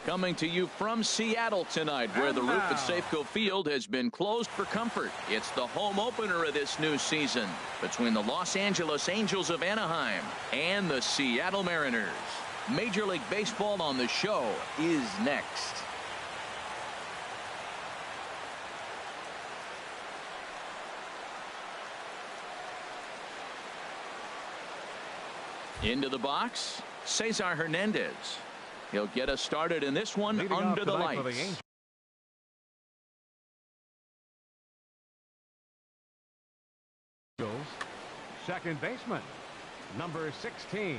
Coming to you from Seattle tonight, where the roof at Safeco Field has been closed for comfort. It's the home opener of this new season between the Los Angeles Angels of Anaheim and the Seattle Mariners. Major League Baseball on the show is next. Into the box, Cesar Hernandez. He'll get us started in this one under the lights. Second baseman, number 16.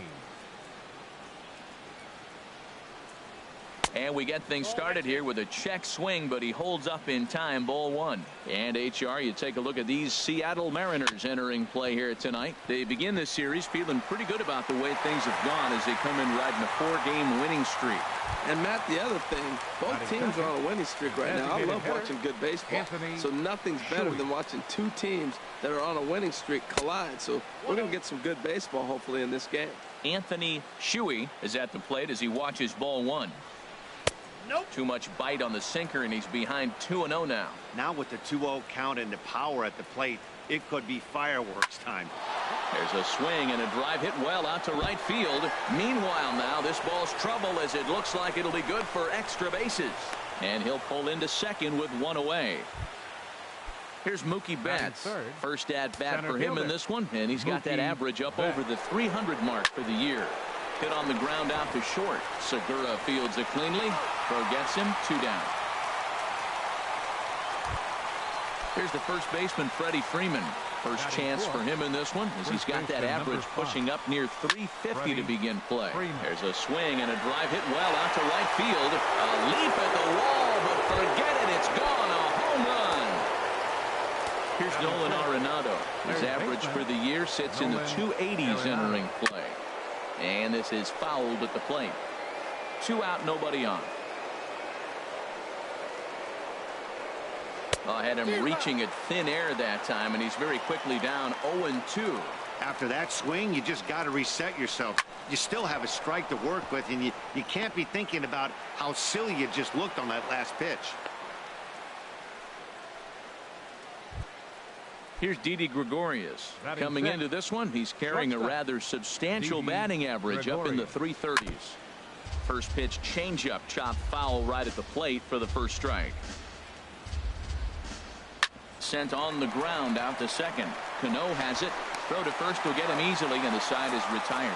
And we get things started here with a check swing, but he holds up in time. Ball one. And HR, you take a look at these Seattle Mariners entering play here tonight. They begin this series feeling pretty good about the way things have gone as they come in riding a 4-game winning streak. And Matt, the other thing, both teams are on a winning streak right now. I love watching good baseball. So nothing's better than watching two teams that are on a winning streak collide. So we're going to get some good baseball hopefully in this game. Anthony Shuey is at the plate as he watches ball one. Too much bite on the sinker, and he's behind 2-0 now. Now with the 2-0 count and the power at the plate, it could be fireworks time. There's a swing and a drive hit well out to right field. Meanwhile now this ball's trouble as it looks like it'll be good for extra bases. And he'll pull into second with one away. Here's Mookie Betts. First at bat for him in this one, and he's got that average up over the 300 mark for the year. Hit on the ground out to short. Segura fields it cleanly. Throw gets him, 2 down. Here's the first baseman, Freddie Freeman. First chance for him in this one as he's got that average pushing up near 350 to begin play. There's a swing and a drive hit well out to right field. A leap at the wall, but forget it, it's gone. A home run. Here's Nolan Arenado. His average for the year sits in the 280s entering play. And this is fouled at the plate. 2 out, nobody on. I had him reaching at thin air that time, and he's very quickly down 0-2. After that swing, you just got to reset yourself. You still have a strike to work with, and you can't be thinking about how silly you just looked on that last pitch. Here's Didi Gregorius. Coming into this one, he's carrying a rather substantial batting average up in the 330s. First pitch changeup, chopped foul right at the plate for the first strike. Sent on the ground out to second. Cano has it. Throw to first will get him easily, and the side is retired.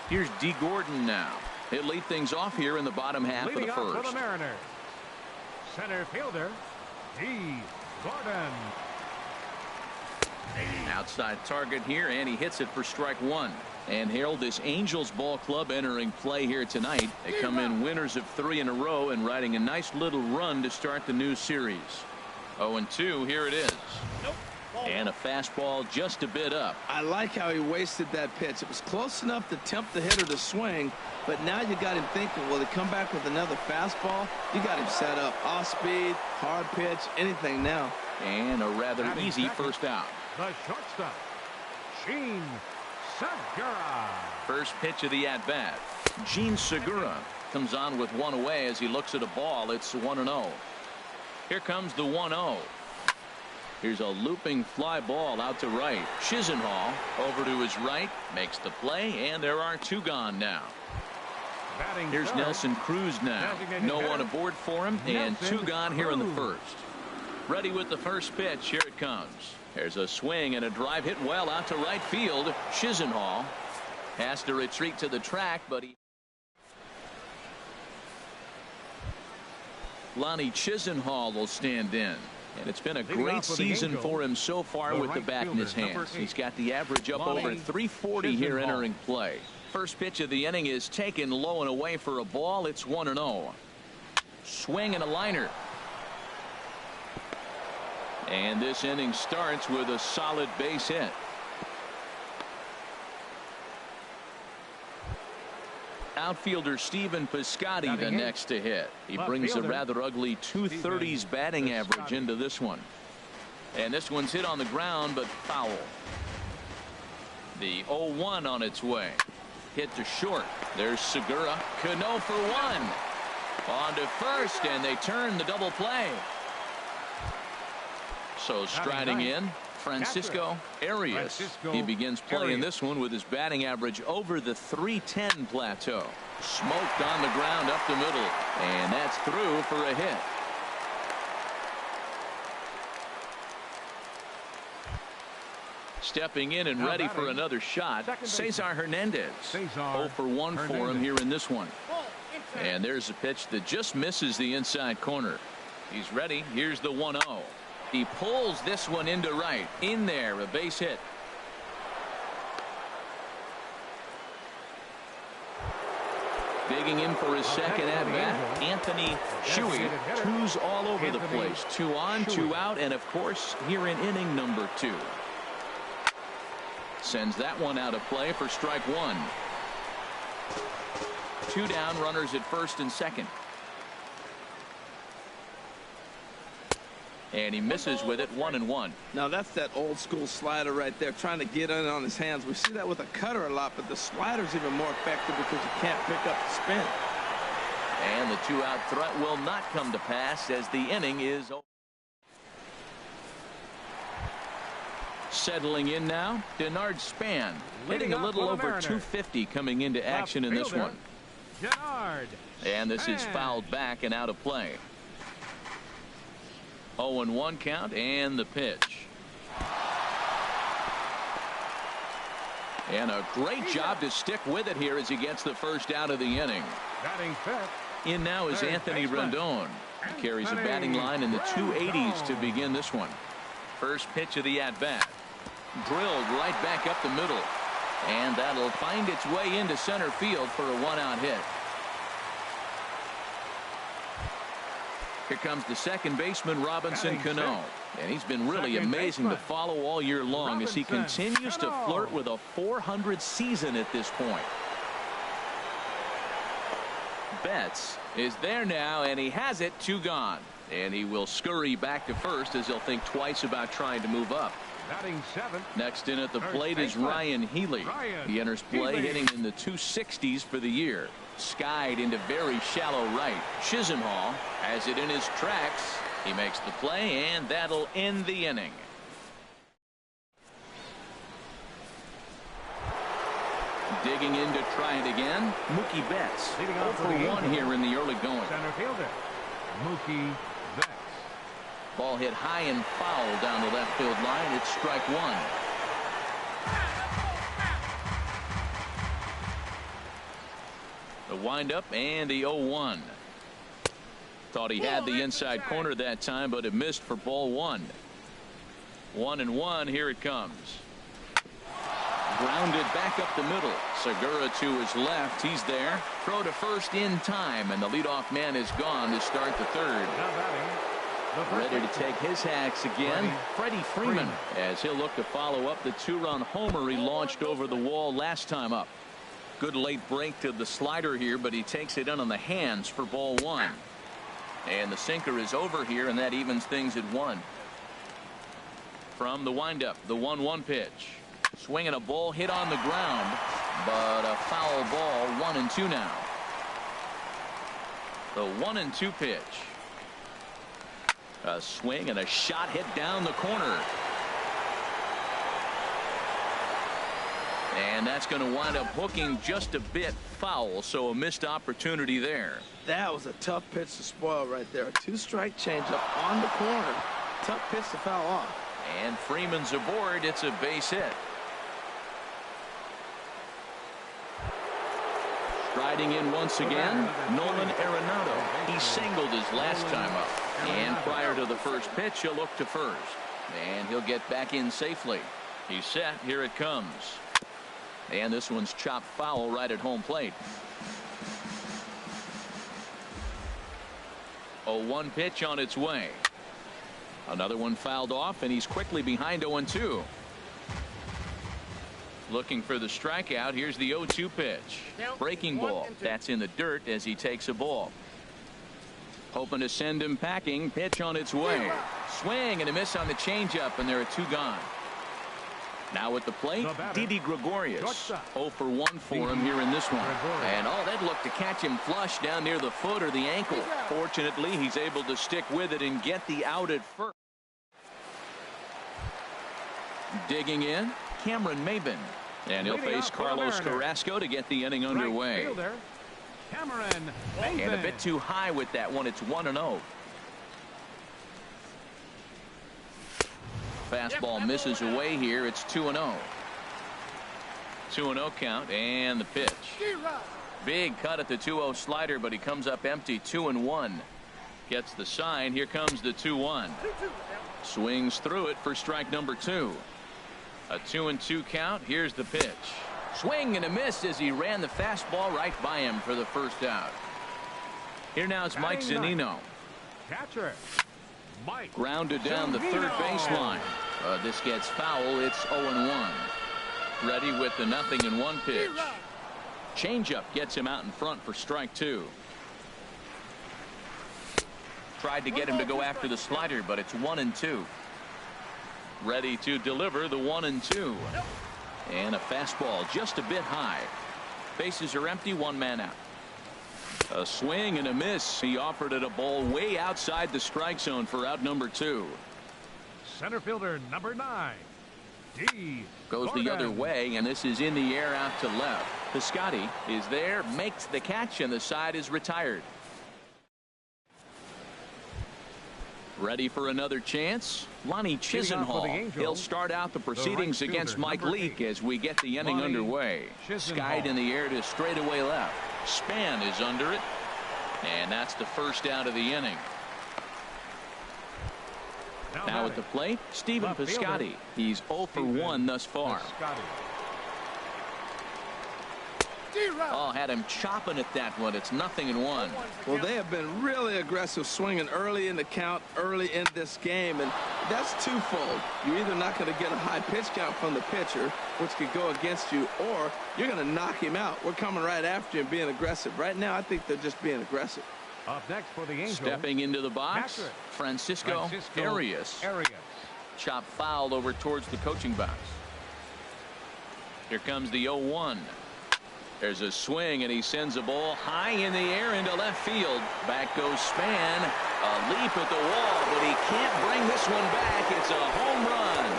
Here's D. Gordon now. He'll lead things off here in the bottom half of the first. For the Mariners, center fielder, D. Gordon. Outside target here, and he hits it for strike one. And Harold, this Angels ball club entering play here tonight. They come in winners of 3 in a row and riding a nice little run to start the new series. 0-2, here it is. And a fastball just a bit up. I like how he wasted that pitch. It was close enough to tempt the hitter to swing, but now you got him thinking, will he come back with another fastball? You got him set up. Off speed, hard pitch, anything now. And a rather easy first out. The shortstop, Gene Segura. First pitch of the at-bat. Gene Segura comes on with one away as he looks at a ball. It's 1-0. Here comes the 1-0. Here's a looping fly ball out to right. Chisenhall over to his right, makes the play, and there are 2 gone now. Here's Nelson Cruz now. No one aboard for him, and 2 gone here in the first. Ready with the first pitch. Here it comes. There's a swing and a drive hit well out to right field. Chisenhall has to retreat to the track, but Lonnie Chisenhall will stand in. And it's been a great season for him so far with the bat in his hands. He's got the average up over 340 here entering play. First pitch of the inning is taken low and away for a ball. It's 1-0. Swing and a liner. And this inning starts with a solid base hit. Outfielder Stephen Piscotty the next to hit. He brings a rather ugly 230s batting average into this one. And this one's hit on the ground, but foul. The 0-1 on its way. hit to short. There's Segura. Cano for one. On to first, and they turn the double play. So striding in, Francisco Arias. He begins playing this one with his batting average over the .310 plateau. Smoked on the ground up the middle, and that's through for a hit. Stepping in and ready for another shot, Cesar Hernandez. 0 for 1 for him here in this one. And there's a pitch that just misses the inside corner. He's ready. Here's the 1-0. He pulls this one into right. In there, a base hit. Digging in for his second at bat, Anthony Shuey. Twos all over the place. 2 on, 2 out, and of course here in inning number 2. Sends that one out of play for strike 1. 2 down, runners at first and second. And he misses with it, 1-1. Now that's that old school slider right there, trying to get in on his hands. We see that with a cutter a lot, but the slider's even more effective because you can't pick up the spin. And the 2-out threat will not come to pass as the inning is over. Settling in now, Denard Span, hitting a little over 250 coming into action in this one. And this is fouled back and out of play. 0-1 count, and the pitch. And a great job to stick with it here as he gets the first out of the inning. In now is Anthony Rendon. He carries a batting line in the 280s to begin this one. First pitch of the at-bat. Drilled right back up the middle. And that'll find its way into center field for a 1-out hit. Here comes the second baseman, Robinson Cano. And he's been really amazing to follow all year long as he continues to flirt with a .400 season at this point. Betts is there now, and he has it. 2 gone. And he will scurry back to first as he'll think twice about trying to move up. Next in at the plate is Ryan Healy. He enters play hitting in the 260s for the year. Skied into very shallow right. Chisenhall has it in his tracks. He makes the play, and that'll end the inning. Digging in to try it again, Mookie Betts. 0 for 1 here in the early going. Center fielder, Mookie Betts. Ball hit high and foul down the left field line. It's strike 1. The windup and the 0-1. Thought he had the inside corner that time, but it missed for ball 1. 1-1. Here it comes. Grounded back up the middle. Segura to his left. He's there. Throw to first in time, and the leadoff man is gone to start the third. Ready to take his hacks again, Freddie Freeman, as he'll look to follow up the 2-run homer he launched over the wall last time up. Good late break to the slider here, but he takes it in on the hands for ball 1. And the sinker is over here, and that evens things at 1. From the windup, the 1-1 pitch. Swinging a ball hit on the ground, but a foul ball. 1-2 now. The 1-2 pitch. A swing and a shot hit down the corner. And that's going to wind up hooking just a bit foul, so a missed opportunity there. That was a tough pitch to spoil right there. A 2-strike changeup on the corner. Tough pitch to foul off. And Freeman's aboard. It's a base hit. Striding in once again, Nolan Arenado. He singled his last time up. And prior to the first pitch, he'll look to first. And he'll get back in safely. He's set. Here it comes. And this one's chopped foul right at home plate. 0-1 pitch on its way. Another one fouled off, and he's quickly behind 0-2. Looking for the strikeout. Here's the 0-2 pitch. Breaking ball. That's in the dirt as he takes a ball. Hoping to send him packing. Pitch on its way. Swing and a miss on the changeup, and there are 2 gone. Now at the plate, Didi Gregorius. 0 for 1 for him here in this one. And that looked to catch him flush down near the foot or the ankle. Fortunately, he's able to stick with it and get the out at first. Digging in, Cameron Maben. And he'll face Carlos Carrasco to get the inning underway. And a bit too high with that one. It's 1-0. Fastball misses away here. It's 2-0. 2-0 count and the pitch. Big cut at the 2-0 slider, but he comes up empty. 2-1. Gets the sign. Here comes the 2-1. Swings through it for strike number 2. A 2-2 count. Here's the pitch. Swing and a miss as he ran the fastball right by him for the first out. Here now is Mike Zunino. Catcher. Mike. Grounded down the third baseline. This gets foul. It's 0-1. Ready with the 0-1 pitch. Changeup gets him out in front for strike 2. Tried to get him to go after the slider, but it's 1-2. Ready to deliver the 1-2. And a fastball just a bit high. Bases are empty. 1 man out. A swing and a miss. He offered it a ball way outside the strike zone for out number 2. Center fielder number 9. D. Goes the other way, and this is in the air out to left. Piscotty is there, makes the catch, and the side is retired. Ready for another chance? Lonnie Chisenhall. He'll start out the proceedings against Mike Leake as we get the inning underway. Skied in the air to straightaway left. Span is under it, and that's the first out of the inning. Now at the plate, Stephen Piscotty. He's 0 for 1 thus far. Had him chopping at that one. It's 0-1. Well, they have been really aggressive swinging early in the count, early in this game, and that's twofold. You're either not going to get a high pitch count from the pitcher, which could go against you, or you're going to knock him out. We're coming right after him, being aggressive. Right now, I think they're just being aggressive. Up next for the Angels. Stepping into the box, Francisco Arias. Chop fouled over towards the coaching box. Here comes the 0-1. There's a swing, and he sends a ball high in the air into left field. Back goes Span. A leap at the wall, but he can't bring this one back. It's a home run.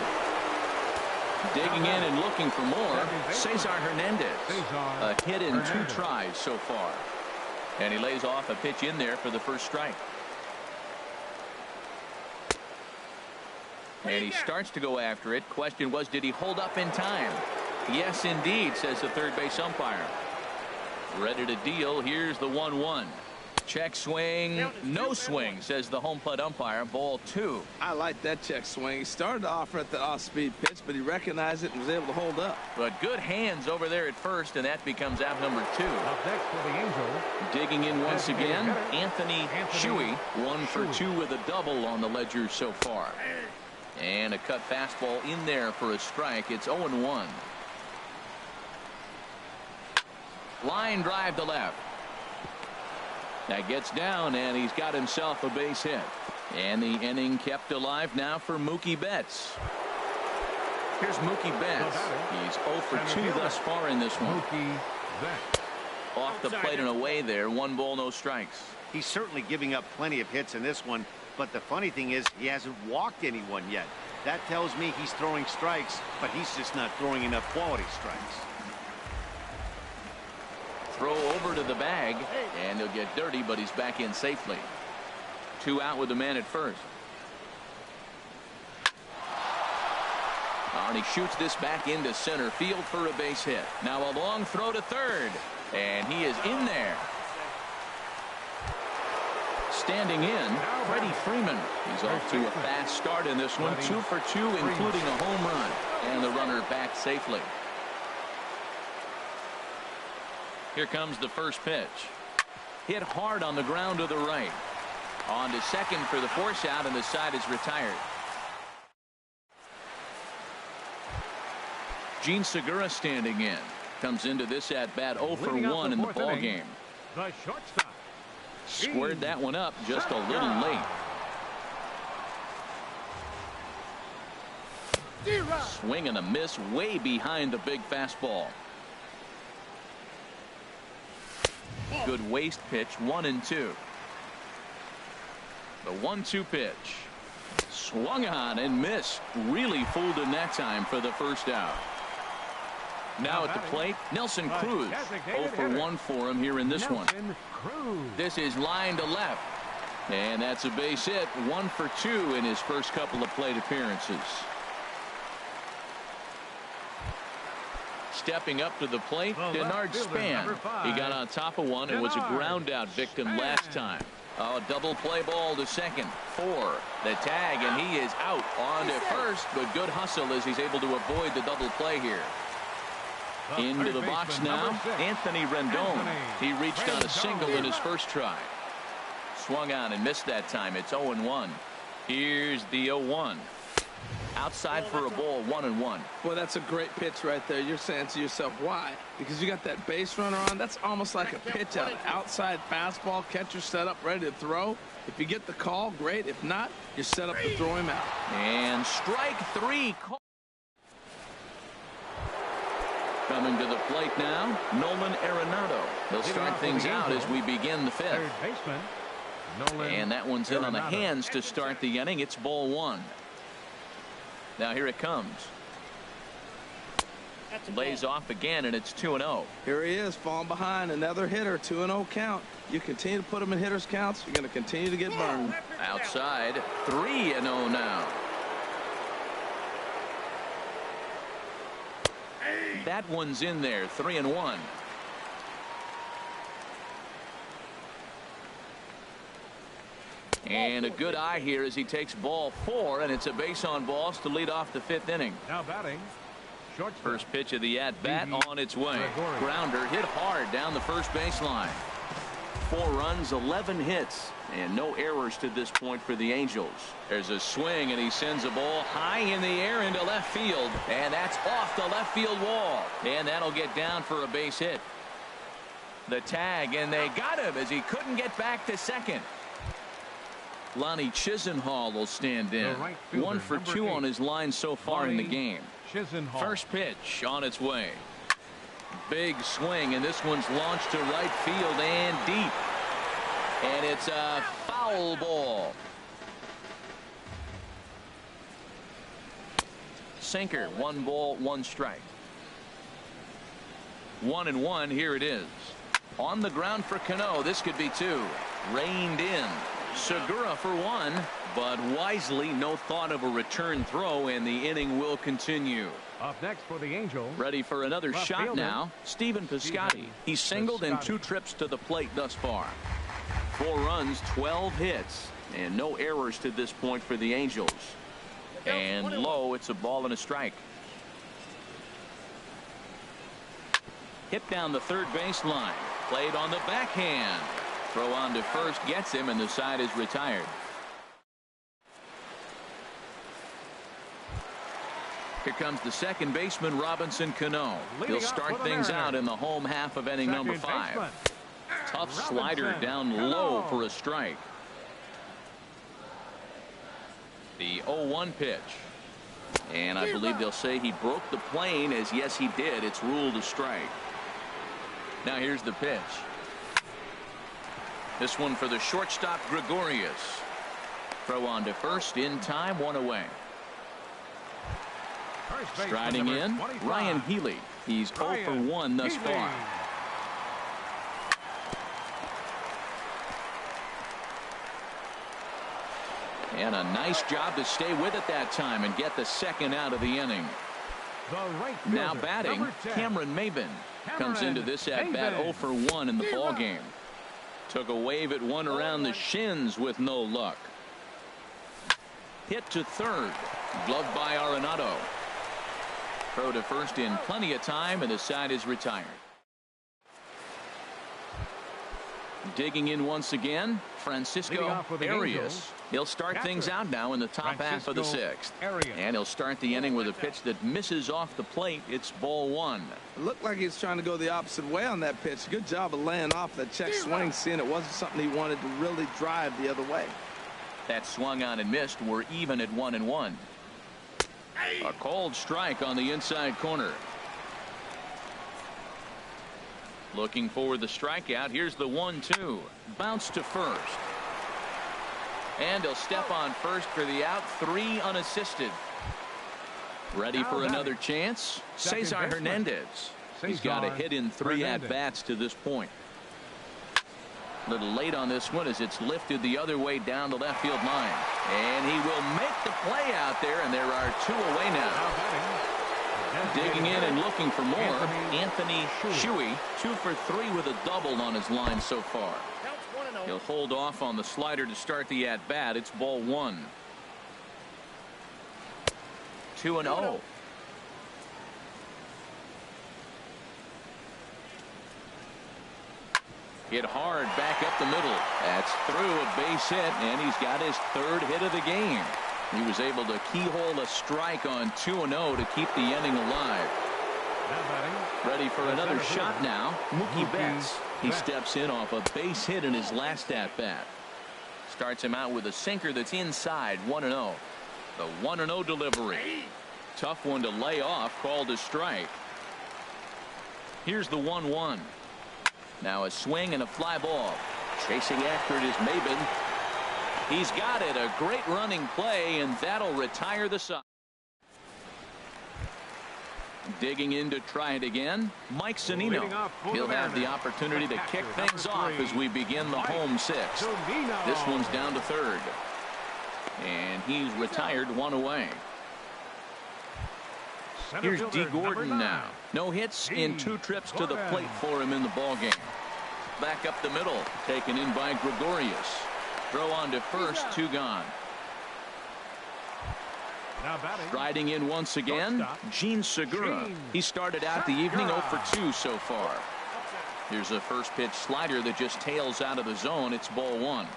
Digging in and looking for more, Cesar Hernandez. A hit in 2 tries so far. And he lays off a pitch in there for the first strike. And he starts to go after it. Question was, did he hold up in time? Yes, indeed, says the third base umpire. Ready to deal. Here's the 1-1. Check swing. No swing, says the home plate umpire. Ball 2. I like that check swing. He started to offer at the off-speed pitch, but he recognized it and was able to hold up. But good hands over there at first, and that becomes out number 2. Up next for the Angels. Digging in once again, Anthony Shuey. 1 for 2 with a double on the ledger so far. And a cut fastball in there for a strike. It's 0-1. Line drive to left. That gets down, and he's got himself a base hit. And the inning kept alive now for Mookie Betts. Here's Mookie Betts. He's 0 for 2 thus far in this one. Off the plate and away there. 1 ball, no strikes. He's certainly giving up plenty of hits in this one, but the funny thing is he hasn't walked anyone yet. That tells me he's throwing strikes, but he's just not throwing enough quality strikes. Throw over to the bag, and he'll get dirty, but he's back in safely. 2 out with the man at first. And he shoots this back into center field for a base hit. Now a long throw to third, and he is in there. Standing in, Freddie Freeman. He's off to a fast start in this one. 2 for 2, including a home run, and the runner back safely. Here comes the first pitch. Hit hard on the ground to the right. On to second for the force out, and the side is retired. Gene Segura standing in. Comes into this at bat 0 for 1 in the ball game. The shortstop. Squared that one up just a little late. Swing and a miss way behind the big fastball. Good waist pitch, 1-2. The 1-2 pitch. Swung on and missed. Really fooled him that time for the first out. Now at the plate, Nelson Cruz. 0 for 1 for him here in this one. This is line to left. And that's a base hit. 1 for 2 in his first couple of plate appearances. Stepping up to the plate, Denard Span. He got on top of one and was a ground out victim last time. Oh, double play ball to second. 4. The tag, and he is out on to first, but good hustle as he's able to avoid the double play here. Into the box now, Anthony Rendon. He reached on a single in his first try. Swung on and missed that time. It's 0-1. Here's the 0-1. Outside for a ball, 1-1. Well, that's a great pitch right there. You're saying to yourself, why? Because you got that base runner on. That's almost like a pitch out. Outside fastball, catcher set up, ready to throw. If you get the call, great. If not, you're set up to throw him out. And strike 3. Coming to the plate now, Nolan Arenado. He'll start things out as we begin the 5th. And that one's in on the hands to start the inning. It's ball 1. Now here it comes. Lays off again, and it's 2-0. Here he is, falling behind. Another hitter, 2-0 count. You continue to put him in hitters counts, you're going to continue to get burned. Outside, 3-0 now. That one's in there, 3-1. And a good eye here as he takes ball 4, and it's a base on balls to lead off the 5th inning. Now batting. First pitch of the at-bat on its way. Grounder hit hard down the first baseline. 4 runs, 11 hits, and no errors to this point for the Angels. There's a swing, and he sends a ball high in the air into left field, and that's off the left field wall. And that'll get down for a base hit. The tag, and they got him as he couldn't get back to second. Lonnie Chisenhall will stand in. 1 for 2 on his line so far in the game. First pitch on its way. Big swing, and this one's launched to right field and deep. And it's a foul ball. Sinker, 1 ball, 1 strike. 1-1, here it is. On the ground for Cano, this could be 2. Reined in. Segura for 1, but wisely no thought of a return throw, and the inning will continue. Up next for the Angels. Ready for another shot fielder. Now, Stephen Piscotty. He's singled in 2 trips to the plate thus far. 4 runs, 12 hits, and no errors to this point for the Angels. And low, it's a ball and a strike. Hit down the third baseline. Played on the backhand. Throw on to first gets him, and the side is retired. Here comes the second baseman, Robinson Cano. He'll start things out in the home half of inning number 5. Tough slider down low for a strike. The 0-1 pitch. And I believe they'll say he broke the plane, as yes he did. It's ruled a strike. Now here's the pitch. This one for the shortstop, Gregorius. Throw on to first in time, 1 away. Striding in, 25. Ryan Healy. He's 0 for 1 thus far. And a nice job to stay with it that time and get the second out of the inning. Now batting, Cameron Maybin comes into this at-bat 0 for 1 in the ballgame. Took a wave at one around the shins with no luck. Hit to third. Gloved by Arenado. Throw to first in plenty of time, and the side is retired. Digging in once again, Francisco Arias. He'll start things out now in the top half of the 6th. And he'll start the inning with a pitch that misses off the plate. It's ball 1. It looked like he was trying to go the opposite way on that pitch. Good job of laying off that check swing, seeing it wasn't something he wanted to really drive the other way. That swung on and missed. We're even at 1-1. A cold strike on the inside corner. Looking for the strikeout. Here's the 1-2. Bounce to first. And he'll step on first for the out. 3 unassisted. Ready for another chance. Cesar Hernandez. He's got a hit in 3 at-bats to this point. A little late on this one as it's lifted the other way down the left field line. And he will make the play out there, and there are 2 away now. Digging in and looking for more. Anthony Shuey, 2 for 3 with a double on his line so far. He'll hold off on the slider to start the at-bat. It's ball 1. 2-0. Hit hard back up the middle. That's through a base hit, and he's got his 3rd hit of the game. He was able to keyhole a strike on 2-0 to keep the inning alive. Ready for another shot now. Mookie Betts. He steps in off a base hit in his last at-bat. Starts him out with a sinker that's inside. 1-0. The 1-0 delivery. Tough one to lay off. Called a strike. Here's the 1-1. Now a swing and a fly ball. Chasing after it is Maben. He's got it. A great running play, and that'll retire the side. Digging in to try it again. Mike Zunino. He'll have the opportunity to kick things off as we begin the home 6th. This one's down to 3rd. And he's retired 1 away. Here's D. Gordon now. No hits in 2 trips to the plate for him in the ballgame. Back up the middle. Taken in by Gregorius. Throw on to first. 2 gone. Striding in once again, Gene Segura. He started out the evening 0 for 2 so far. Here's a first pitch slider that just tails out of the zone. It's ball 1.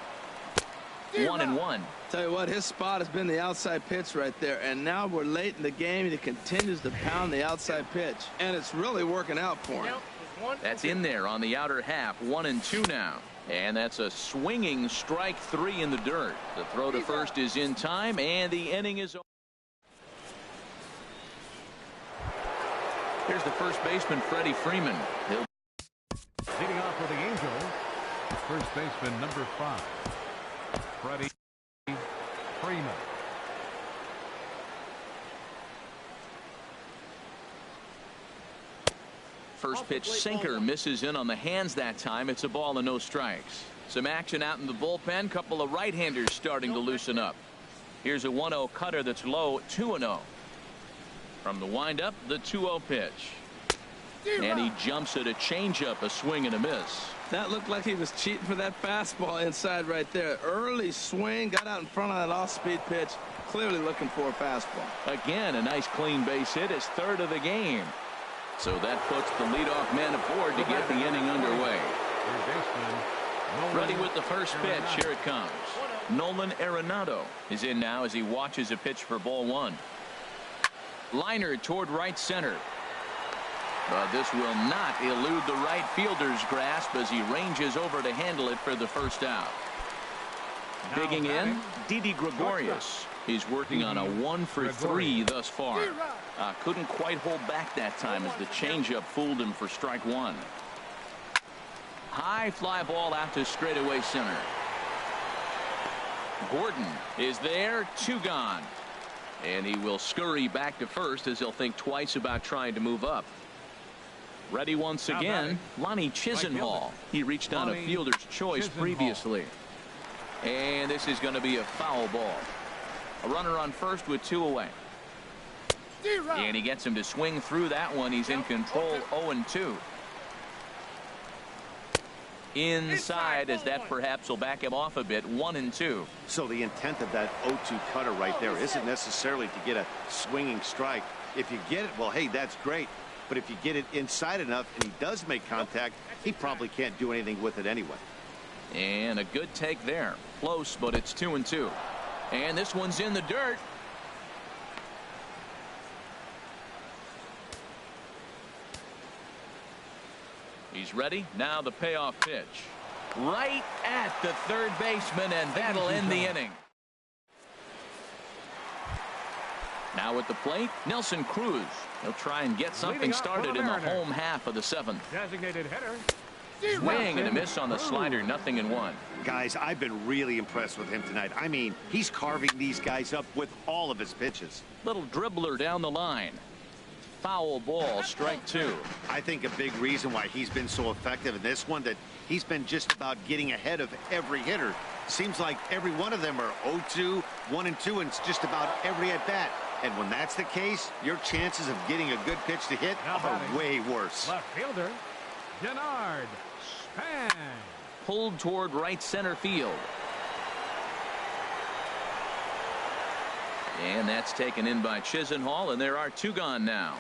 1-1. Tell you what, his spot has been the outside pitch right there, and now we're late in the game, and he continues to pound the outside pitch, and it's really working out for him. That's in there on the outer half. 1-2 now. And that's a swinging strike 3 in the dirt. The throw to first is in time, and the inning is over. Here's the first baseman, Freddie Freeman. Leading off for the Angels, first baseman number 5, Freddie Freeman. First pitch sinker misses in on the hands that time. It's a ball and no strikes. Some action out in the bullpen. Couple of right-handers starting to loosen up. Here's a 1-0 cutter that's low. 2-0. From the windup, the 2-0 pitch. And he jumps at a changeup, a swing and a miss. That looked like he was cheating for that fastball inside right there. Early swing, got out in front of that off-speed pitch. Clearly looking for a fastball. Again, a nice clean base hit, his 3rd of the game. So that puts the leadoff man aboard to get the inning underway. Ready with the first pitch. Here it comes. Nolan Arenado is in now as he watches a pitch for ball 1. Liner toward right center. But this will not elude the right fielder's grasp as he ranges over to handle it for the first out. Digging in, Didi Gregorius. He's working on a 1 for 3 thus far. Couldn't quite hold back that time as the changeup fooled him for strike 1. High fly ball out to straightaway center. Gordon is there. 2 gone. And he will scurry back to first as he'll think twice about trying to move up. Ready once again, Lonnie Chisenhall. He reached on a fielder's choice previously. And this is going to be a foul ball. A runner on first with 2 away. And he gets him to swing through that one. He's in control. 0-2. Inside as that perhaps will back him off a bit. 1-2. So the intent of that 0-2 cutter right there isn't necessarily to get a swinging strike. If you get it, well, hey, that's great. But if you get it inside enough and he does make contact, he probably can't do anything with it anyway. And a good take there. Close, but it's 2-2. And this one's in the dirt. He's ready. Now the payoff pitch. Right at the third baseman, and that'll end the inning. Now at the plate, Nelson Cruz. He'll try and get something started in the home half of the seventh. Designated hitter. Swing and a miss on the slider, 0-1. Guys, I've been really impressed with him tonight. I mean, he's carving these guys up with all of his pitches. Little dribbler down the line. Foul ball, strike 2. I think a big reason why he's been so effective in this one, that he's been just about getting ahead of every hitter. Seems like every one of them are 0-2, 1-2, and it's just about every at bat. And when that's the case, your chances of getting a good pitch to hit are way worse. Left fielder, Denard Span. Pulled toward right center field. And that's taken in by Chisenhall, and there are 2 gone now.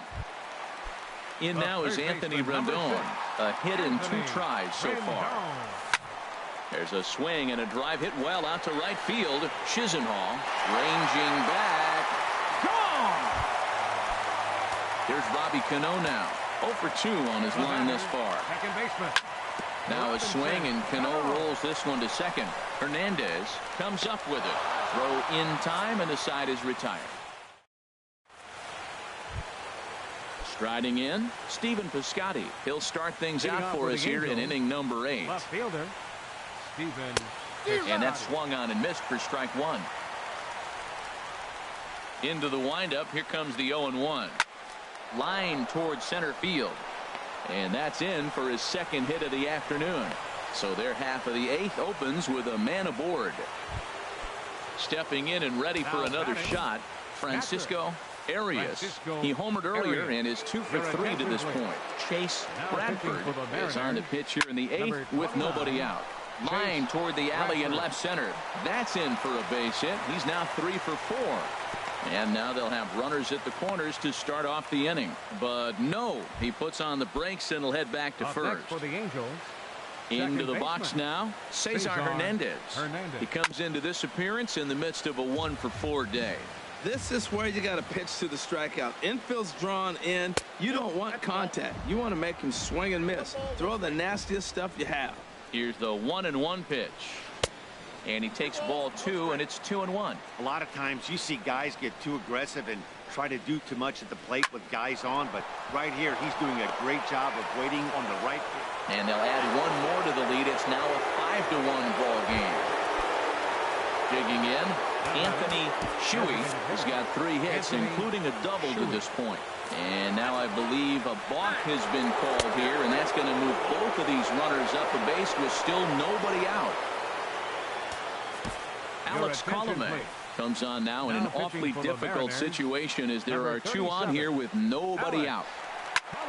In now is Anthony Rendon. A hit in 2 tries so far. There's a swing and a drive hit well out to right field. Chisenhall ranging back. Gone! Here's Robbie Cano now. 0 for 2 on his line thus far. Second baseman. Now a swing, and Cano rolls this one to second. Hernandez comes up with it. Throw in time, and the side is retired. Striding in, Stephen Piscotty. He'll start things out for us here in inning number 8. Left fielder, Stephen. And that's swung on and missed for strike 1. Into the windup. Here comes the 0-1. Line towards center field. And that's in for his second hit of the afternoon. So their half of the 8th opens with a man aboard. Stepping in and ready for another shot, Francisco Arias. He homered earlier and is 2 for 3 to this point. Chase Bradford is on the pitch here in the 8th with nobody out. Line toward the alley in left center. That's in for a base hit. He's now 3 for 4. And now they'll have runners at the corners to start off the inning. But no, he puts on the brakes and will head back to first. For the Angels. Into the box now, Cesar Hernandez. He comes into this appearance in the midst of a 1 for 4 day. This is where you got to pitch to the strikeout. Infield's drawn in. You don't want contact. You want to make him swing and miss. Throw the nastiest stuff you have. Here's the 1-1 pitch. And he takes ball 2, and it's 2-1. A lot of times you see guys get too aggressive and try to do too much at the plate with guys on, but right here he's doing a great job of waiting on the right. And they'll add 1 more to the lead. It's now a 5-1 ball game. Digging in, Anthony Shuey has got 3 hits, including a double to this point. And now I believe a balk has been called here, and that's going to move both of these runners up a base with still nobody out. Alex Colomé comes on now in an awfully difficult situation as there are 2 on here with nobody out.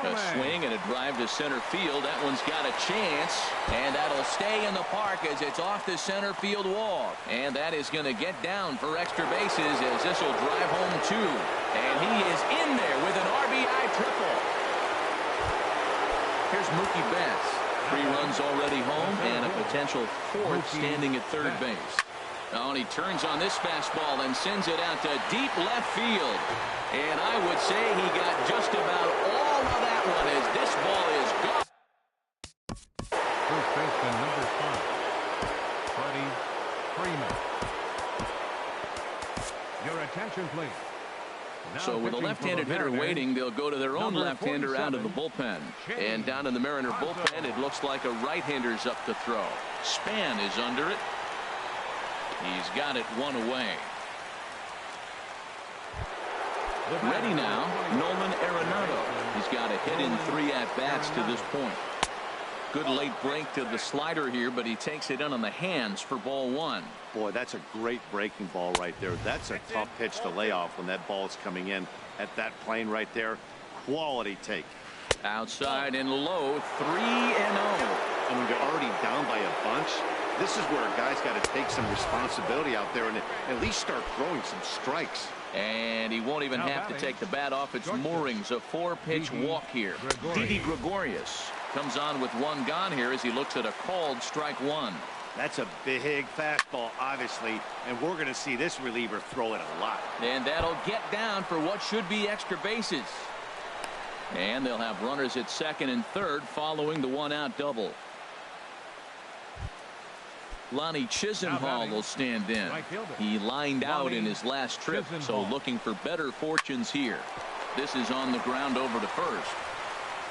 A swing and a drive to center field. That one's got a chance, and that'll stay in the park as it's off the center field wall. And that is going to get down for extra bases as this will drive home 2. And he is in there with an RBI triple. Here's Mookie Betts. 3 runs already home and a potential 4th standing at third base. Oh, and he turns on this fastball and sends it out to deep left field. And I would say he got just about all of that one as this ball is gone. First baseman number 5, Freddie Freeman. Your attention, please. So with a left-handed hitter waiting, they'll go to their own left-hander out of the bullpen. And down in the Mariner bullpen, it looks like a right-hander's up to throw. Span is under it. He's got it 1 away. Ready now, Nolan Arenado. He's got a hit in 3 at-bats to this point. Good late break to the slider here, but he takes it in on the hands for ball 1. Boy, that's a great breaking ball right there. That's a tough pitch to lay off when that ball is coming in at that plane right there. Quality take. Outside and low, 3-0. And when you're already down by a bunch, this is where a guy's got to take some responsibility out there and at least start throwing some strikes. And he won't even have to take the bat off its moorings. A 4-pitch walk here. Didi Gregorius comes on with 1 gone here as he looks at a called strike 1. That's a big fastball, obviously, and we're going to see this reliever throw it a lot. And that'll get down for what should be extra bases. And they'll have runners at second and third following the 1-out double. Lonnie Chisenhall will stand in. He lined out in his last trip, so looking for better fortunes here. This is on the ground over to first.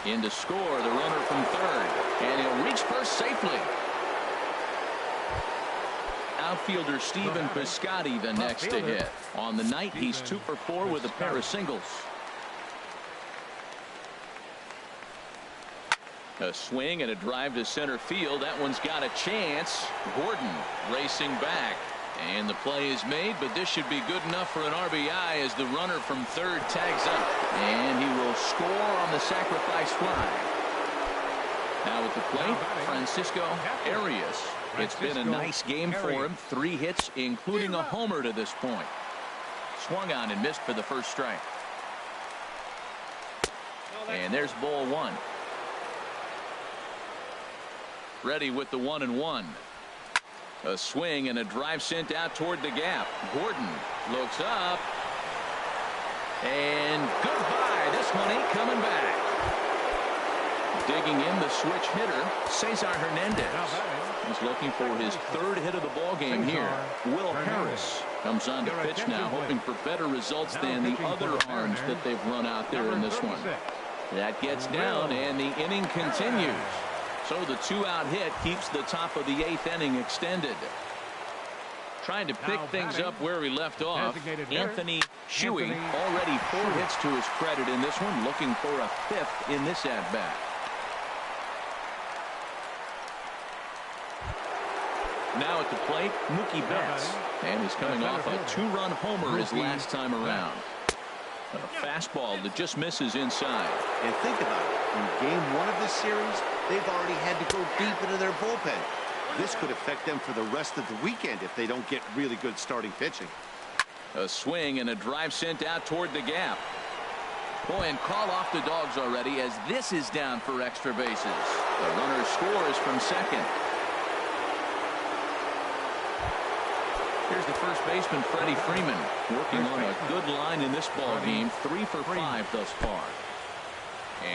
In to score, the runner from third, and he'll reach first safely. Outfielder Stephen Piscotty the next to hit. On the night, he's 2 for 4 with a pair of singles. A swing and a drive to center field. That one's got a chance. Gordon racing back. And the play is made, but this should be good enough for an RBI as the runner from third tags up. And he will score on the sacrifice fly. Now at the plate, Francisco Arias. It's been a nice game for him. 3 hits, including a homer to this point. Swung on and missed for the first strike. And there's ball 1. Ready with the 1-1. A swing and a drive sent out toward the gap. Gordon looks up. And goodbye. This one ain't coming back. Digging in the switch hitter, Cesar Hernandez. He's looking for his 3rd hit of the ball game here. Will Harris comes on to pitch now, hoping for better results than the other arms that they've run out there in this one. That gets down, and the inning continues. So the 2-out hit keeps the top of the 8th inning extended. Trying to pick things up where we left off. Anthony Shuey, already 4 hits to his credit in this one, looking for a 5th in this at-bat. Now at the plate, Mookie Betts. And he's coming off a 2-run homer his last time around. A fastball that just misses inside. And think about it. In game 1 of this series, they've already had to go deep into their bullpen. This could affect them for the rest of the weekend if they don't get really good starting pitching. A swing and a drive sent out toward the gap. Boy, and call off the Dogs already as this is down for extra bases. The runner scores from second. Here's the first baseman, Freddie Freeman, working on a good line in this ball game. 3 for 5 thus far.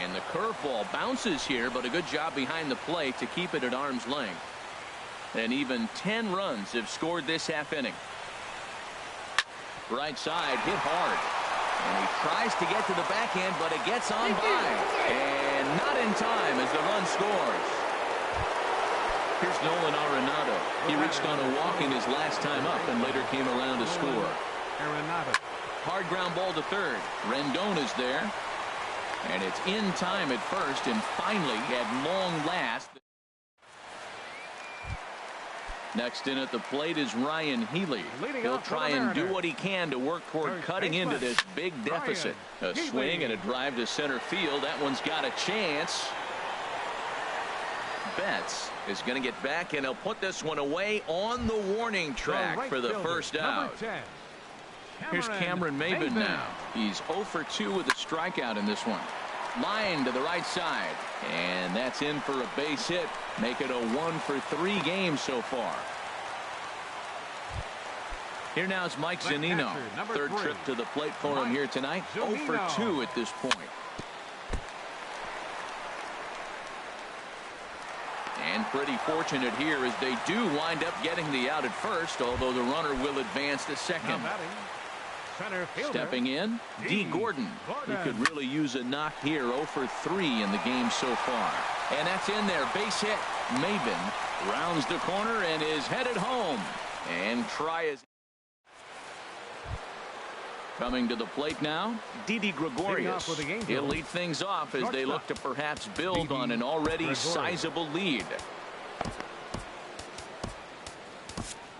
And the curveball bounces here, but a good job behind the plate to keep it at arm's length. And even 10 runs have scored this half inning. Right side hit hard. And he tries to get to the backhand, but it gets on by. And not in time as the run scores. Here's Nolan Arenado. He reached on a walk in his last time up and later came around to score. Hard ground ball to third. Rendon is there. And it's in time at first, and finally, at long last. Next in at the plate is Ryan Healy. He'll try and do what he can to work toward cutting into this big deficit. A swing and a drive to center field. That one's got a chance. Betts is going to get back, and he'll put this one away on the warning track for the first out. Here's Cameron Maybin now. He's 0 for 2 with a strikeout in this one. Line to the right side. And that's in for a base hit. Make it a 1 for 3 game so far. Here now is Mike Zunino. Third trip to the plate for him here tonight. 0 for 2 at this point. And pretty fortunate here as they do wind up getting the out at first, although the runner will advance to second. Stepping in, D. Gordon. He could really use a knock here. 0 for 3 in the game so far. And that's in there. Base hit. Maybin rounds the corner and is headed home. And try is coming to the plate now. Didi Gregorius. He'll lead things off as they look to perhaps build on an already sizable lead.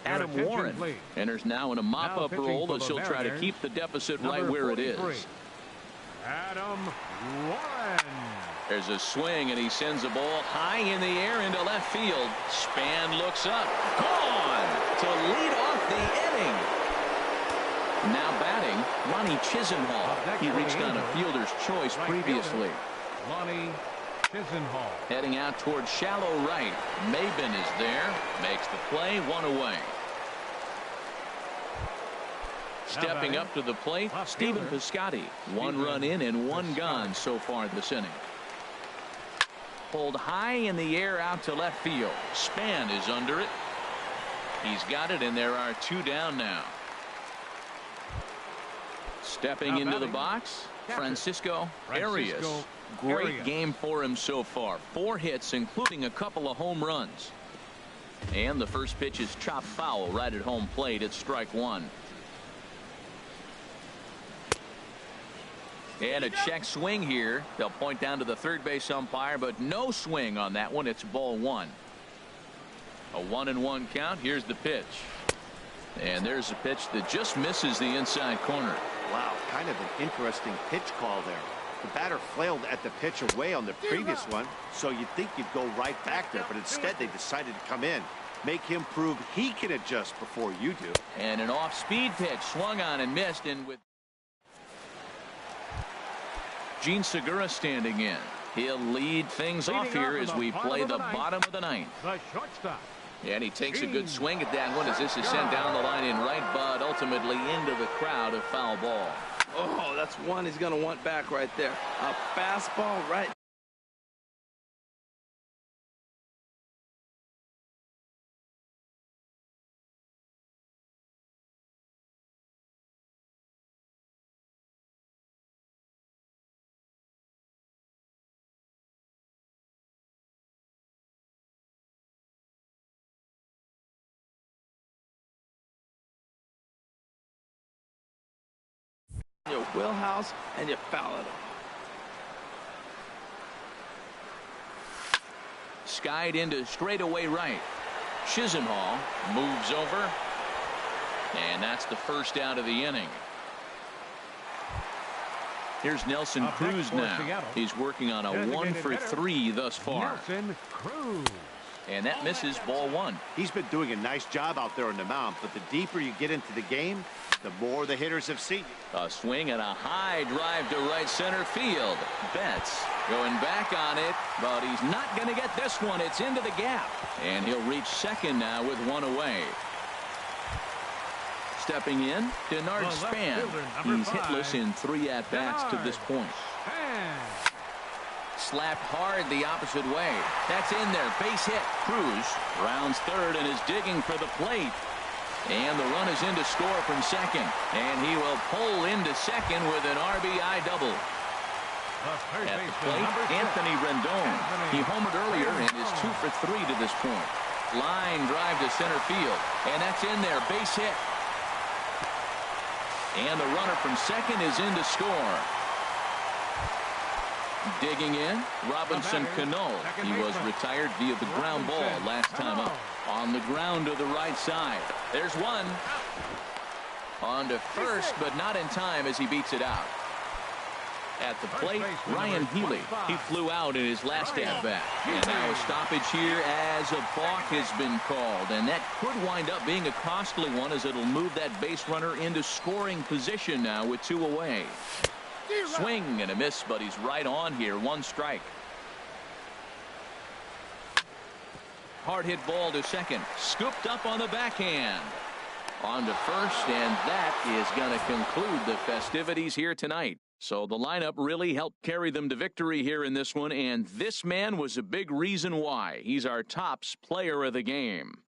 Adam Warren enters now in a mop-up role as he'll try to keep the deficit right where it is. Adam Warren. There's a swing, and he sends a ball high in the air into left field. Span looks up. Gone to lead off the inning. Now batting, Lonnie Chisenhall. He reached on a fielder's choice previously. Lonnie Chisenhall. Heading out toward shallow right. Maybin is there. Makes the play. 1 away. Stepping up to the plate, Stephen Piscotty. 1 run in and 1 gone so far this inning. Pulled high in the air out to left field. Span is under it. He's got it, and there are 2 down now. Stepping into the box, Francisco Arias. Great game for him so far. 4 hits, including a couple of home runs. And the first pitch is chopped foul right at home plate. It's strike 1. And a check swing here. They'll point down to the third base umpire, but no swing on that one. It's ball 1. A 1-1 count. Here's the pitch. And there's a pitch that just misses the inside corner. Wow, kind of an interesting pitch call there. The batter flailed at the pitch away on the previous one, so you'd think you'd go right back there, but instead they decided to come in. Make him prove he can adjust before you do. And an off-speed pitch swung on and missed, and with Gene Segura standing in. He'll lead things off here as we play the bottom of the 9th. The shortstop. And he takes a good swing at that one as this is sent down the line in right, but ultimately into the crowd, a foul ball. Oh, that's one he's going to want back right there. A fastball right. Your wheelhouse, and you foul it. Skied into straightaway right. Chisenhall moves over, and that's the first out of the inning. Here's Nelson Cruz now. He's working on a 1-for-3 thus far. Nelson Cruz. And that misses, ball 1. He's been doing a nice job out there on the mound, but the deeper you get into the game, the more the hitters have seen. A swing and a high drive to right center field. Betts going back on it, but he's not going to get this one. It's into the gap, and he'll reach second now with 1 away. Stepping in, Denard Span. He's hitless in 3 at-bats to this point. Slapped hard the opposite way. That's in there. Base hit. Cruz rounds third and is digging for the plate. And the run is in to score from second. And he will pull into second with an RBI double. At the plate, Anthony Rendon. He homered earlier and is 2 for 3 to this point. Line drive to center field. And that's in there. Base hit. And the runner from second is in to score. Digging in, Robinson Cano. He was retired via the ground ball last time up. On the ground to the right side. There's one. On to first, but not in time as he beats it out. At the plate, Ryan Healy. He flew out in his last at-bat. And now a stoppage here as a balk has been called. And that could wind up being a costly one as it'll move that base runner into scoring position now with 2 away. Swing and a miss, but he's right on here. 1 strike. Hard hit ball to second. Scooped up on the backhand. On to first, and that is going to conclude the festivities here tonight. So the lineup really helped carry them to victory here in this one, and this man was a big reason why. He's our tops player of the game.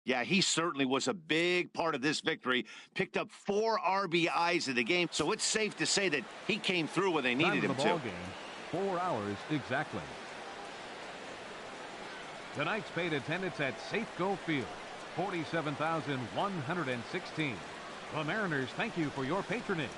Yeah, he certainly was a big part of this victory. Picked up 4 RBIs in the game, so it's safe to say that he came through when they needed him to. 4 hours exactly. Tonight's paid attendance at Safeco Field, 47,116. The Mariners thank you for your patronage.